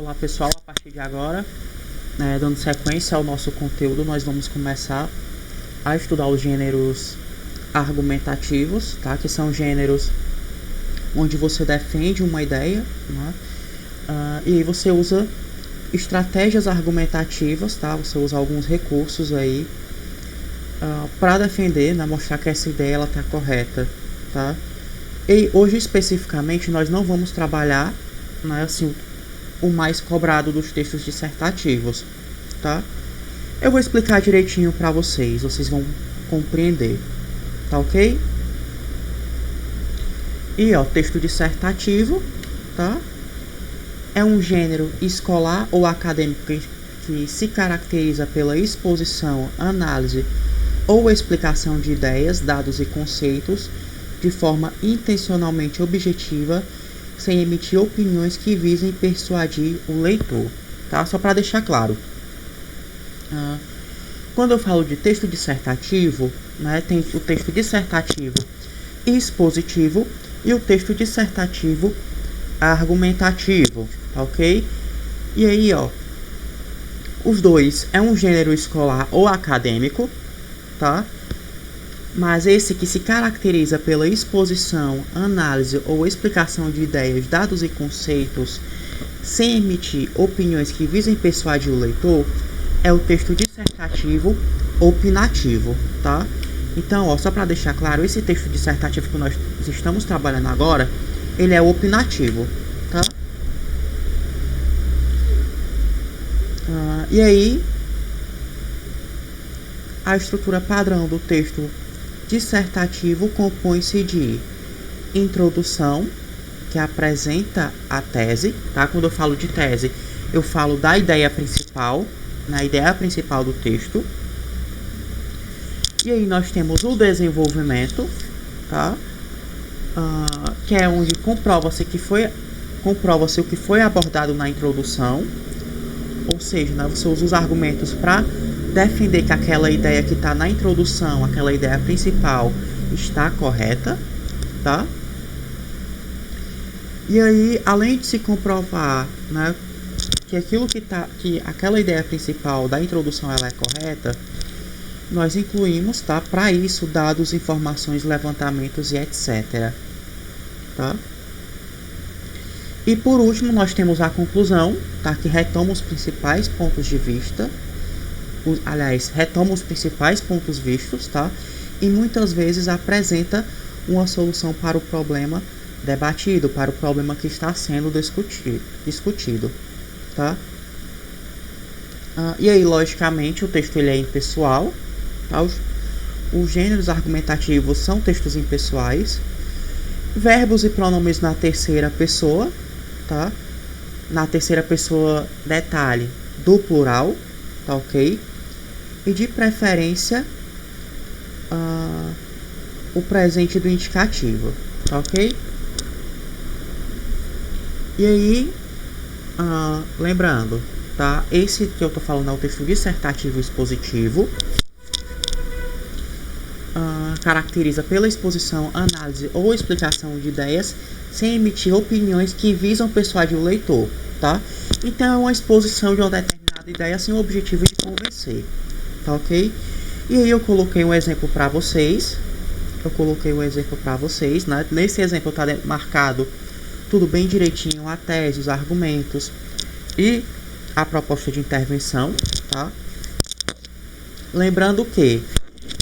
Olá pessoal, a partir de agora, dando sequência ao nosso conteúdo, nós vamos começar a estudar os gêneros argumentativos, tá? Que são gêneros onde você defende uma ideia, né? E aí você usa estratégias argumentativas, tá? Você usa alguns recursos aí para defender, né? Mostrar que essa ideia ela está correta, tá? E hoje especificamente nós não vamos trabalhar, né, assim, o mais cobrado dos textos dissertativos, tá? Eu vou explicar direitinho para vocês vão compreender, tá ok? E ó, texto dissertativo, tá? É um gênero escolar ou acadêmico que se caracteriza pela exposição, análise ou explicação de ideias, dados e conceitos de forma intencionalmente objetiva, sem emitir opiniões que visem persuadir o leitor, tá? Só para deixar claro. Quando eu falo de texto dissertativo, né, tem o texto dissertativo expositivo e o texto dissertativo argumentativo, tá ok? E aí, ó, os dois é um gênero escolar ou acadêmico, tá? Mas esse que se caracteriza pela exposição, análise ou explicação de ideias, dados e conceitos, sem emitir opiniões que visem persuadir o leitor, é o texto dissertativo opinativo, tá? Então, ó, só para deixar claro, esse texto dissertativo que nós estamos trabalhando agora, ele é opinativo, tá? E aí, a estrutura padrão do texto dissertativo compõe-se de introdução, que apresenta a tese, tá? Quando eu falo de tese, eu falo da ideia principal, na ideia principal do texto. E aí nós temos o desenvolvimento, tá? Que é onde comprova-se o que foi abordado na introdução, ou seja, né, você usa os argumentos para defender que aquela ideia que está na introdução, aquela ideia principal, está correta, tá? E aí, além de se comprovar, né, que aquela ideia principal da introdução ela é correta, nós incluímos, tá, para isso, dados, informações, levantamentos e etc. Tá? E por último, nós temos a conclusão, tá, que retoma os principais pontos de vista. Retoma os principais pontos vistos, tá? E muitas vezes apresenta uma solução para o problema debatido, para o problema que está sendo discutido, tá? E aí, logicamente, o texto ele é impessoal, tá? Os gêneros argumentativos são textos impessoais. Verbos e pronomes na terceira pessoa, tá? Na terceira pessoa, detalhe, do plural, tá ok? E de preferência o presente do indicativo, tá ok? E aí, lembrando, tá? Esse que eu tô falando é o texto dissertativo expositivo, caracteriza pela exposição, análise ou explicação de ideias, sem emitir opiniões que visam persuadir o leitor, tá? Então é uma exposição de uma determinada ideia sem o objetivo de convencer. Tá ok? E aí eu coloquei um exemplo para vocês. Né? Nesse exemplo tá marcado tudo bem direitinho, a tese, os argumentos e a proposta de intervenção, tá? Lembrando que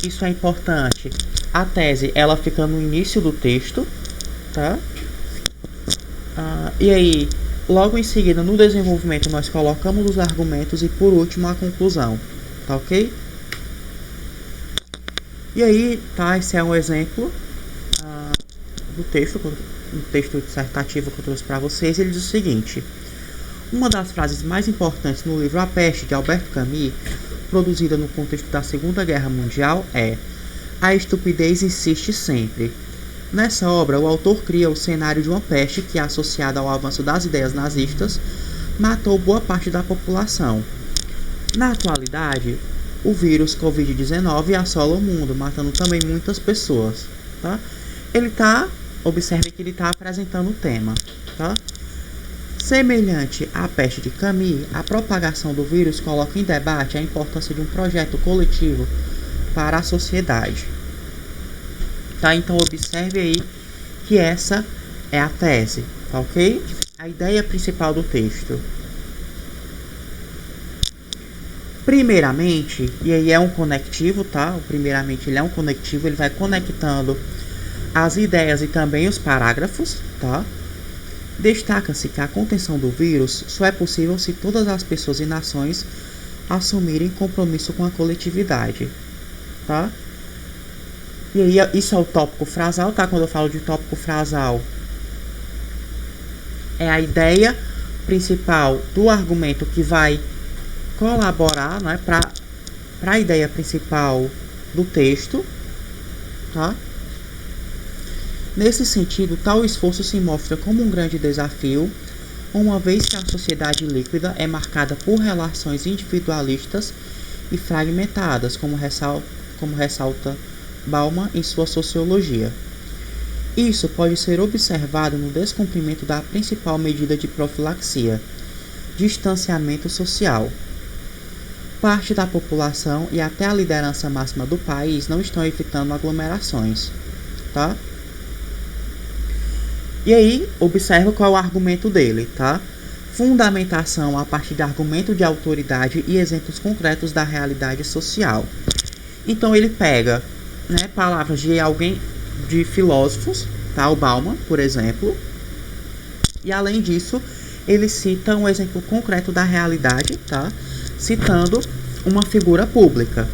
isso é importante. A tese, ela fica no início do texto, tá? E aí, logo em seguida, no desenvolvimento, nós colocamos os argumentos e por último a conclusão. Tá ok? E aí, tá, esse é um exemplo do texto, um texto dissertativo que eu trouxe para vocês. Ele diz o seguinte: uma das frases mais importantes no livro A Peste, de Albert Camus, produzida no contexto da Segunda Guerra Mundial, é: a estupidez insiste sempre. Nessa obra, o autor cria o cenário de uma peste que, associada ao avanço das ideias nazistas, matou boa parte da população. Na atualidade, o vírus Covid-19 assola o mundo, matando também muitas pessoas, tá? Observe que ele está apresentando o tema, tá? Semelhante à peste de Camille, a propagação do vírus coloca em debate a importância de um projeto coletivo para a sociedade. Tá? Então observe aí que essa é a tese, tá ok? A ideia principal do texto. Primeiramente, e aí é um conectivo, tá? Primeiramente ele é um conectivo, ele vai conectando as ideias e também os parágrafos, tá? Destaca-se que a contenção do vírus só é possível se todas as pessoas e nações assumirem compromisso com a coletividade, tá? E aí isso é o tópico frasal, tá? Quando eu falo de tópico frasal, é a ideia principal do argumento que vai colaborar, né, para a ideia principal do texto, tá? Nesse sentido, tal esforço se mostra como um grande desafio, uma vez que a sociedade líquida é marcada por relações individualistas e fragmentadas, como ressalta Bauman em sua Sociologia. Isso pode ser observado no descumprimento da principal medida de profilaxia, distanciamento social. Parte da população e até a liderança máxima do país não estão evitando aglomerações, tá? E aí, observa qual é o argumento dele, tá? Fundamentação a partir de argumento de autoridade e exemplos concretos da realidade social. Então ele pega, né, palavras de filósofos, tá? O Bauman, por exemplo. E além disso, ele cita um exemplo concreto da realidade, tá? Citando uma figura pública,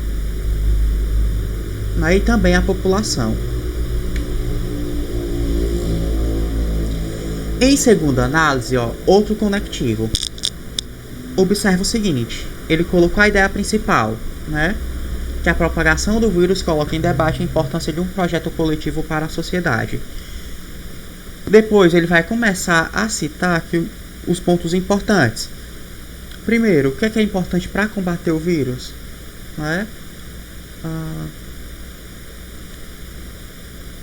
né? E também a população. Em segunda análise, outro conectivo. Observa o seguinte, ele colocou a ideia principal, né? Que a propagação do vírus coloca em debate a importância de um projeto coletivo para a sociedade. Depois ele vai começar a citar aqui os pontos importantes. Primeiro, o que é importante para combater o vírus? Né?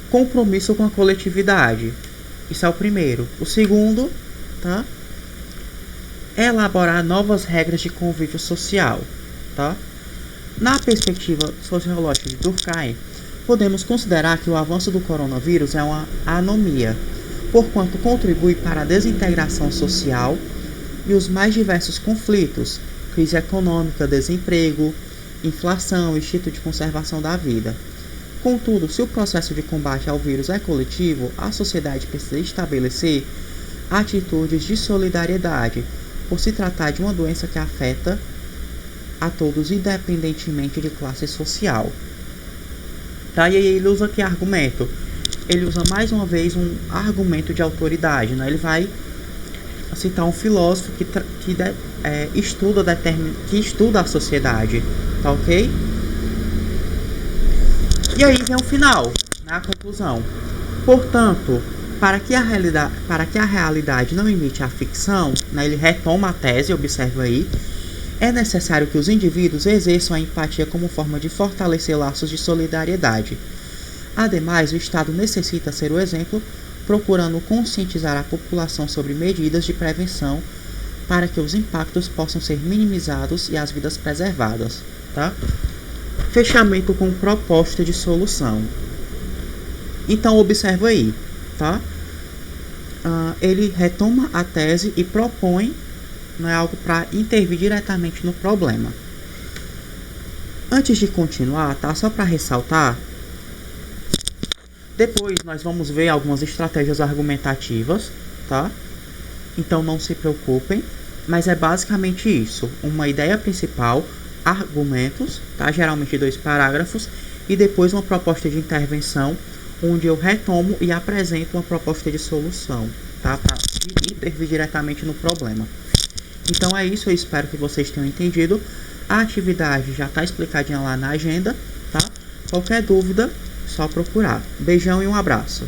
Compromisso com a coletividade. Isso é o primeiro. O segundo, tá? É elaborar novas regras de convívio social, tá? Na perspectiva sociológica de Durkheim, podemos considerar que o avanço do coronavírus é uma anomia, porquanto contribui para a desintegração social e os mais diversos conflitos, crise econômica, desemprego, inflação, instinto de conservação da vida. Contudo, se o processo de combate ao vírus é coletivo, a sociedade precisa estabelecer atitudes de solidariedade, por se tratar de uma doença que afeta a todos, independentemente de classe social. Tá? E aí ele usa que argumento? Ele usa mais uma vez um argumento de autoridade, né? Ele vai citar um filósofo que estuda a sociedade, tá ok? E aí vem o final, né, a conclusão. Portanto, para que a realidade não imite a ficção, né, ele retoma a tese, observa aí, é necessário que os indivíduos exerçam a empatia como forma de fortalecer laços de solidariedade. Ademais, o Estado necessita ser o exemplo, procurando conscientizar a população sobre medidas de prevenção para que os impactos possam ser minimizados e as vidas preservadas. Tá? Fechamento com proposta de solução. Então, observa aí. Tá? Ele retoma a tese e propõe, né, algo para intervir diretamente no problema. Antes de continuar, tá? Só para ressaltar, depois nós vamos ver algumas estratégias argumentativas, tá? Então não se preocupem, mas é basicamente isso: uma ideia principal, argumentos, tá? Geralmente 2 parágrafos, e depois uma proposta de intervenção, onde eu retomo e apresento uma proposta de solução, tá? Para intervir diretamente no problema. Então é isso, eu espero que vocês tenham entendido. A atividade já está explicadinha lá na agenda, tá? Qualquer dúvida, só procurar. Beijão e um abraço.